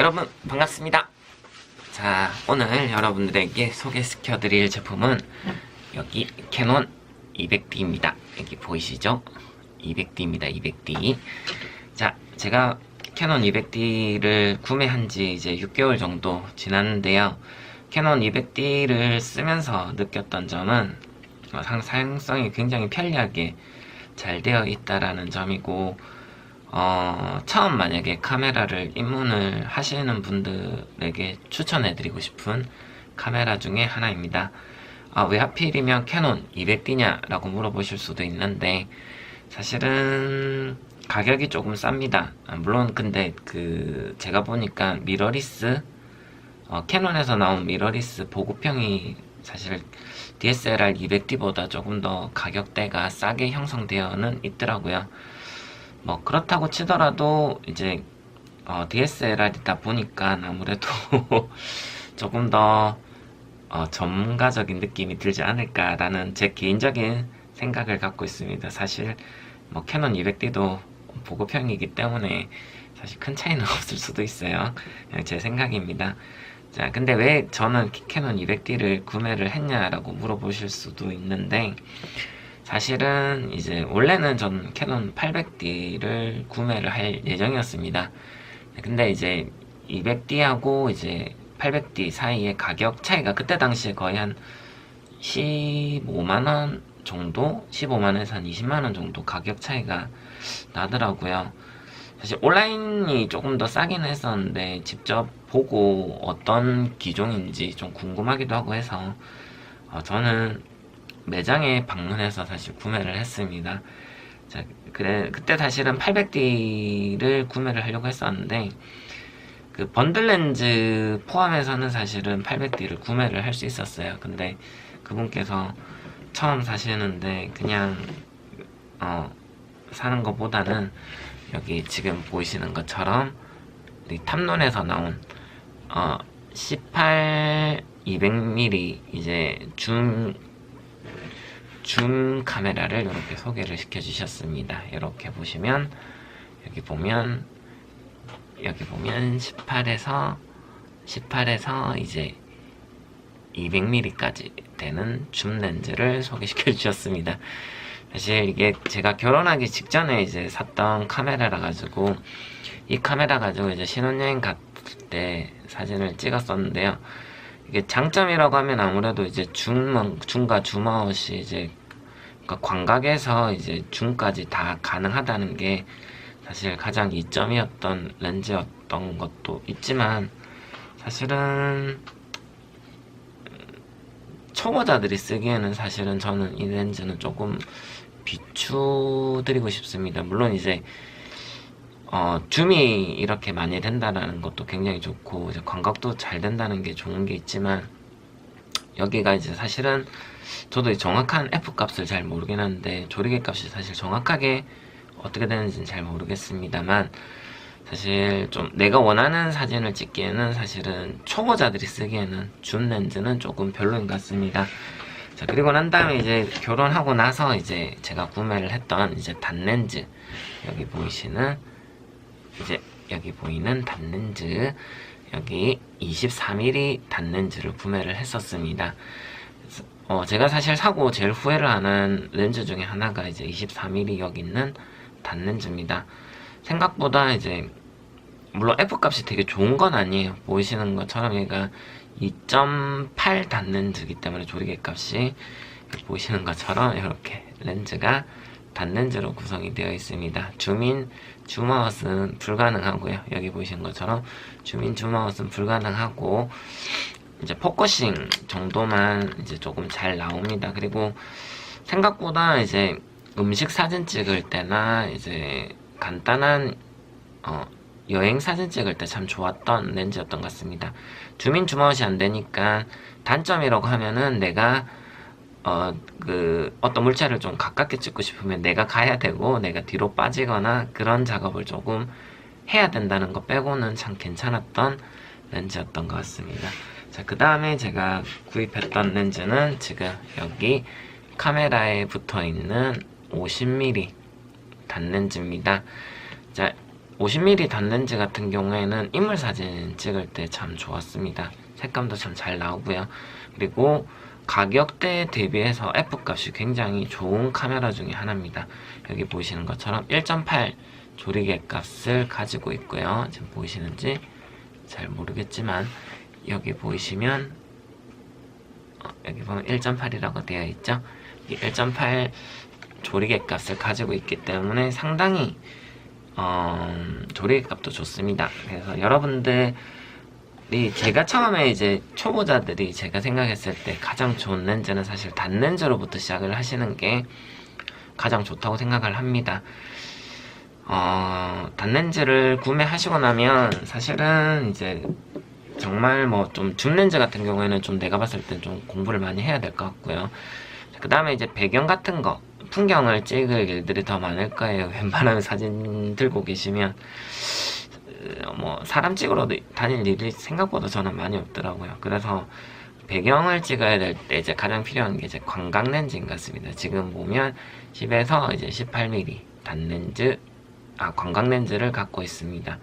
여러분 반갑습니다. 자, 오늘 여러분들에게 소개시켜드릴 제품은 여기 캐논 200D입니다. 여기 보이시죠? 200D입니다. 200D. 자, 제가 캐논 200D를 구매한 지 이제 6개월 정도 지났는데요. 캐논 200D를 쓰면서 느꼈던 점은 사용성이 굉장히 편리하게 잘 되어 있다라는 점이고, 처음 만약에 카메라를 입문을 하시는 분들에게 추천해드리고 싶은 카메라 중에 하나입니다. 왜 하필이면 캐논 200D냐 라고 물어보실 수도 있는데, 사실은 가격이 조금 쌉니다. 물론 근데 제가 보니까 미러리스, 캐논에서 나온 미러리스 보급형이 사실 DSLR 200D보다 조금 더 가격대가 싸게 형성되어는 있더라고요. 뭐 그렇다고 치더라도 이제 DSLR이다 보니까 아무래도 조금 더 전문가적인 느낌이 들지 않을까라는 제 개인적인 생각을 갖고 있습니다. 사실 뭐 캐논 200D도 보급형이기 때문에 사실 큰 차이는 없을 수도 있어요. 그냥 제 생각입니다. 자, 근데 왜 저는 캐논 200D를 구매를 했냐라고 물어보실 수도 있는데, 사실은 이제 원래는 저는 캐논 800D를 구매를 할 예정이었습니다. 근데 이제 200D하고 이제 800D 사이의 가격 차이가 그때 당시에 거의 한 15만원 정도? 15만원에서 한 20만원 정도 가격 차이가 나더라고요. 사실 온라인이 조금 더 싸긴 했었는데 직접 보고 어떤 기종인지 좀 궁금하기도 하고 해서 저는 매장에 방문해서 사실 구매를 했습니다. 자, 그때 사실은 800D를 구매를 하려고 했었는데, 그 번들 렌즈 포함해서는 사실은 800D를 구매를 할 수 있었어요. 근데 그분께서 처음 사시는데 그냥 사는 것보다는 여기 지금 보이시는 것처럼 탑론에서 나온 18 200mm 이제 줌 카메라를 이렇게 소개를 시켜 주셨습니다. 이렇게 보시면 여기 보면 18에서 이제 200mm까지 되는 줌 렌즈를 소개시켜 주셨습니다. 사실 이게 제가 결혼하기 직전에 이제 샀던 카메라라 가지고 이 카메라 가지고 이제 신혼여행 갔을 때 사진을 찍었었는데요. 이게 장점이라고 하면 아무래도 이제 줌과 줌아웃이 이제 그러니까 광각에서 이제 줌까지 다 가능하다는 게 사실 가장 이점이었던 렌즈였던 것도 있지만, 사실은 초보자들이 쓰기에는 사실은 저는 이 렌즈는 조금 비추드리고 싶습니다. 물론 이제 줌이 이렇게 많이 된다는 것도 굉장히 좋고 이제 광각도 잘 된다는 게 좋은 게 있지만, 여기가 이제 사실은 저도 정확한 F값을 잘 모르긴 하는데 조리개 값이 사실 정확하게 어떻게 되는지는 잘 모르겠습니다만, 사실 좀 내가 원하는 사진을 찍기에는 사실은 초보자들이 쓰기에는 줌 렌즈는 조금 별로인 것 같습니다. 자, 그리고 난 다음에 이제 결혼하고 나서 이제 제가 구매를 했던 이제 단렌즈, 여기 보이시는 이제 여기 보이는 단렌즈, 여기 24mm 단렌즈를 구매를 했었습니다. 제가 사실 사고 제일 후회를 하는 렌즈 중에 하나가 이제 24mm 여기 있는 단렌즈입니다. 생각보다 이제 물론 F값이 되게 좋은 건 아니에요. 보이시는 것처럼 얘가 2.8 단렌즈이기 때문에 조리개 값이 보이시는 것처럼 이렇게 렌즈가 단렌즈로 구성이 되어 있습니다. 줌인, 줌아웃은 불가능하고요. 여기 보이시는 것처럼 줌인, 줌아웃은 불가능하고 이제 포커싱 정도만 이제 조금 잘 나옵니다. 그리고 생각보다 이제 음식 사진 찍을 때나 이제 간단한 여행 사진 찍을 때 참 좋았던 렌즈였던 것 같습니다. 줌인, 줌아웃이 안 되니까 단점이라고 하면은 내가 어떤 물체를 좀 가깝게 찍고 싶으면 내가 가야 되고 내가 뒤로 빠지거나 그런 작업을 조금 해야 된다는 거 빼고는 참 괜찮았던 렌즈였던 것 같습니다. 자, 그 다음에 제가 구입했던 렌즈는 지금 여기 카메라에 붙어 있는 50mm 단렌즈입니다. 자, 50mm 단렌즈 같은 경우에는 인물 사진 찍을 때 참 좋았습니다. 색감도 참 잘 나오고요. 그리고 가격대에 대비해서 F값이 굉장히 좋은 카메라 중에 하나입니다. 여기 보이시는 것처럼 1.8 조리개 값을 가지고 있고요. 지금 보이시는지 잘 모르겠지만 여기 보이시면 여기 보면 1.8이라고 되어 있죠. 1.8 조리개 값을 가지고 있기 때문에 상당히 조리개 값도 좋습니다. 그래서 여러분들이 제가 처음에 이제 초보자들이 제가 생각했을 때 가장 좋은 렌즈는 사실 단렌즈로부터 시작을 하시는 게 가장 좋다고 생각을 합니다. 단렌즈를 구매하시고 나면 사실은 이제 정말 뭐 좀 줌렌즈 같은 경우에는 좀 내가 봤을 땐 좀 공부를 많이 해야 될 것 같고요. 그 다음에 이제 배경 같은 거, 풍경을 찍을 일들이 더 많을 거예요. 웬만하면 사진 들고 계시면 뭐 사람 찍으러 다닐 일이 생각보다 저는 많이 없더라고요. 그래서 배경을 찍어야 될 때 이제 가장 필요한 게 이제 광각 렌즈인 것 같습니다. 지금 보면 10에서 이제 18mm 단렌즈, 광각 렌즈를 갖고 있습니다.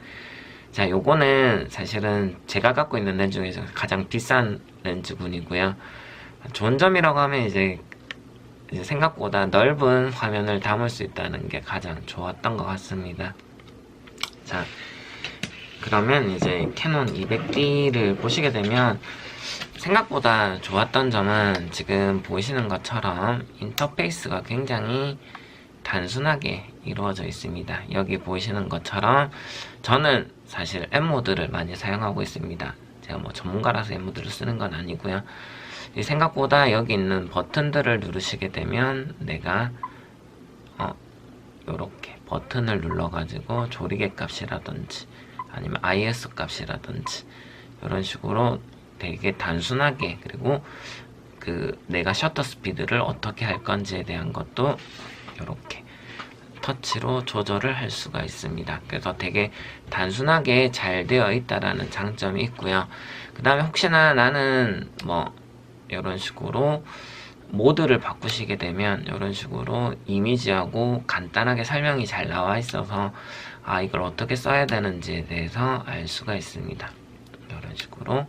자, 요거는 사실은 제가 갖고 있는 렌즈 중에서 가장 비싼 렌즈군이고요. 좋은 점이라고 하면 이제 생각보다 넓은 화면을 담을 수 있다는 게 가장 좋았던 것 같습니다. 자, 그러면 이제 캐논 200D를 보시게 되면 생각보다 좋았던 점은 지금 보이시는 것처럼 인터페이스가 굉장히 단순하게 이루어져 있습니다. 여기 보이시는 것처럼 저는 사실 M모드를 많이 사용하고 있습니다. 제가 뭐 전문가라서 M모드를 쓰는 건 아니고요. 생각보다 여기 있는 버튼들을 누르시게 되면 내가 요렇게 버튼을 눌러가지고 조리개 값이라든지 아니면 IS 값이라든지 이런 식으로 되게 단순하게, 그리고 내가 셔터 스피드를 어떻게 할 건지에 대한 것도 이렇게 터치로 조절을 할 수가 있습니다. 그래서 되게 단순하게 잘 되어 있다라는 장점이 있고요. 그 다음에 혹시나 나는 뭐 이런 식으로 모드를 바꾸시게 되면 이런 식으로 이미지하고 간단하게 설명이 잘 나와 있어서 이걸 어떻게 써야 되는지에 대해서 알 수가 있습니다. 이런 식으로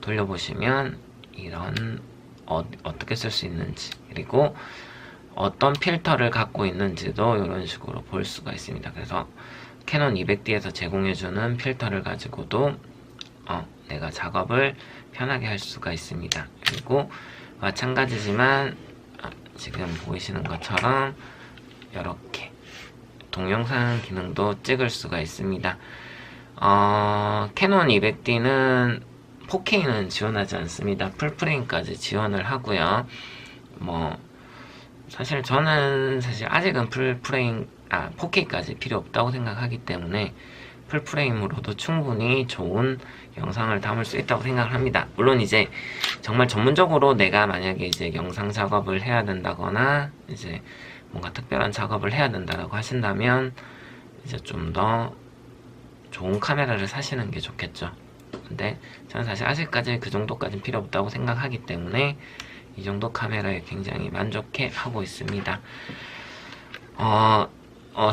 돌려보시면 이런 어떻게 쓸 수 있는지, 그리고 어떤 필터를 갖고 있는지도 이런 식으로 볼 수가 있습니다. 그래서 캐논 200D에서 제공해주는 필터를 가지고도 내가 작업을 편하게 할 수가 있습니다. 그리고 마찬가지지만 지금 보이시는 것처럼 이렇게 동영상 기능도 찍을 수가 있습니다. 캐논 200D는 4K는 지원하지 않습니다. 풀프레임까지 지원을 하고요. 뭐 사실 저는 아직은 4K까지 필요 없다고 생각하기 때문에 풀프레임으로도 충분히 좋은 영상을 담을 수 있다고 생각을 합니다. 물론 이제 정말 전문적으로 내가 만약에 이제 영상 작업을 해야 된다거나 이제 뭔가 특별한 작업을 해야 된다고 하신다면 이제 좀 더 좋은 카메라를 사시는 게 좋겠죠. 근데 저는 사실 아직까지 그 정도까지는 필요 없다고 생각하기 때문에 이 정도 카메라에 굉장히 만족해 하고 있습니다.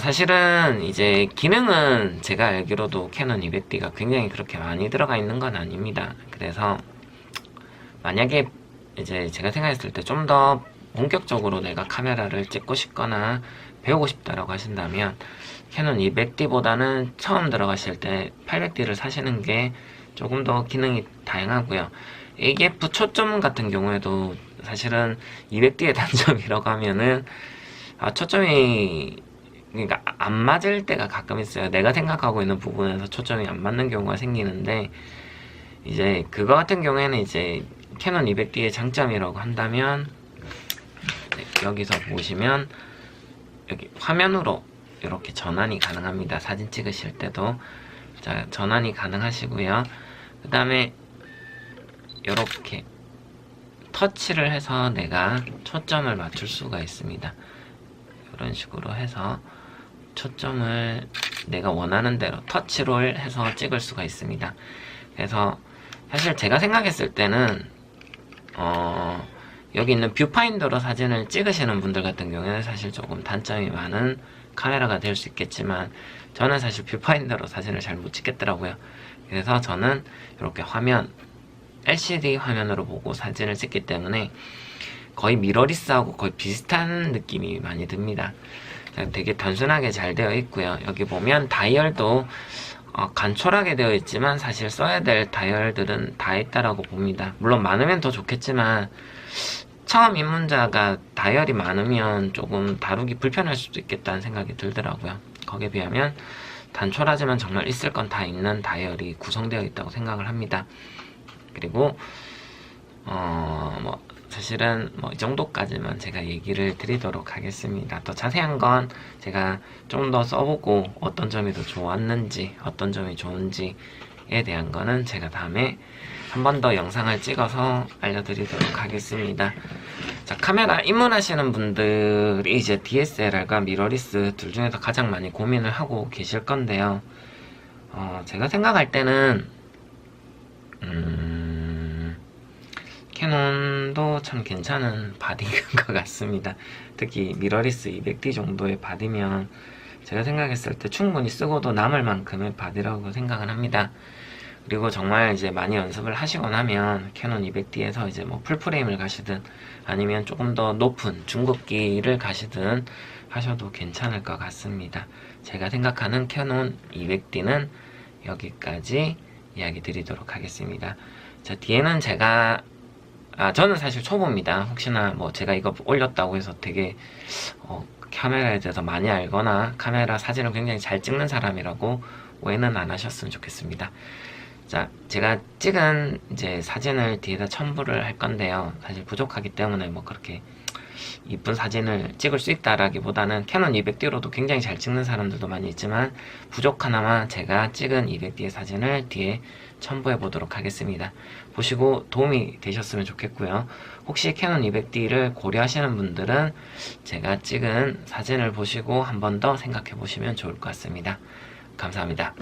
사실은 이제 기능은 제가 알기로도 캐논 200D가 굉장히 그렇게 많이 들어가 있는 건 아닙니다. 그래서 만약에 이제 제가 생각했을 때 좀 더 본격적으로 내가 카메라를 찍고 싶거나 배우고 싶다라고 하신다면 캐논 200D보다는 처음 들어가실 때 800D를 사시는 게 조금 더 기능이 다양하고요. AF 초점 같은 경우에도 사실은 200D의 단점이라고 하면은 초점이 그러니까 안 맞을 때가 가끔 있어요. 내가 생각하고 있는 부분에서 초점이 안 맞는 경우가 생기는데, 이제 그거 같은 경우에는 이제 캐논 200D의 장점이라고 한다면 여기서 보시면 여기 화면으로 이렇게 전환이 가능합니다. 사진 찍으실 때도 자, 전환이 가능하시고요. 그 다음에 이렇게 터치를 해서 내가 초점을 맞출 수가 있습니다. 이런 식으로 해서 초점을 내가 원하는 대로 터치로 해서 찍을 수가 있습니다. 그래서 사실 제가 생각했을 때는 여기 있는 뷰파인더로 사진을 찍으시는 분들 같은 경우에는 사실 조금 단점이 많은 카메라가 될 수 있겠지만, 저는 사실 뷰파인더로 사진을 잘 못 찍겠더라고요. 그래서 저는 이렇게 화면, LCD 화면으로 보고 사진을 찍기 때문에 거의 미러리스하고 거의 비슷한 느낌이 많이 듭니다. 되게 단순하게 잘 되어 있고요. 여기 보면 다이얼도 간촐하게 되어 있지만 사실 써야 될 다이얼들은 다 있다라고 봅니다. 물론 많으면 더 좋겠지만 처음 입문자가 다이얼이 많으면 조금 다루기 불편할 수도 있겠다는 생각이 들더라고요. 거기에 비하면 단촐하지만 정말 있을 건 다 있는 다이얼이 구성되어 있다고 생각을 합니다. 그리고 사실은 이 정도까지만 제가 얘기를 드리도록 하겠습니다. 더 자세한 건 제가 좀 더 써보고 어떤 점이 더 좋았는지 어떤 점이 좋은지에 대한 거는 제가 다음에 한 번 더 영상을 찍어서 알려드리도록 하겠습니다. 자, 카메라 입문하시는 분들이 이제 DSLR과 미러리스 둘 중에서 가장 많이 고민을 하고 계실 건데요. 제가 생각할 때는 캐논도 참 괜찮은 바디인 것 같습니다. 특히 미러리스 200D 정도의 바디면 제가 생각했을 때 충분히 쓰고도 남을 만큼의 바디라고 생각을 합니다. 그리고 정말 이제 많이 연습을 하시고 나면 캐논 200D에서 이제 뭐 풀프레임을 가시든 아니면 조금 더 높은 중급기를 가시든 하셔도 괜찮을 것 같습니다. 제가 생각하는 캐논 200D는 여기까지 이야기 드리도록 하겠습니다. 자, 뒤에는 제가 저는 사실 초보입니다. 혹시나 뭐 제가 이거 올렸다고 해서 되게 카메라에 대해서 많이 알거나 카메라 사진을 굉장히 잘 찍는 사람이라고 오해는 안 하셨으면 좋겠습니다. 자, 제가 찍은 이제 사진을 뒤에다 첨부를 할 건데요. 사실 부족하기 때문에 뭐 그렇게 이쁜 사진을 찍을 수 있다라기보다는 캐논 200D로도 굉장히 잘 찍는 사람들도 많이 있지만 부족하나마 제가 찍은 200D의 사진을 뒤에 첨부해 보도록 하겠습니다. 보시고 도움이 되셨으면 좋겠고요. 혹시 캐논 200D를 고려하시는 분들은 제가 찍은 사진을 보시고 한 번 더 생각해 보시면 좋을 것 같습니다. 감사합니다.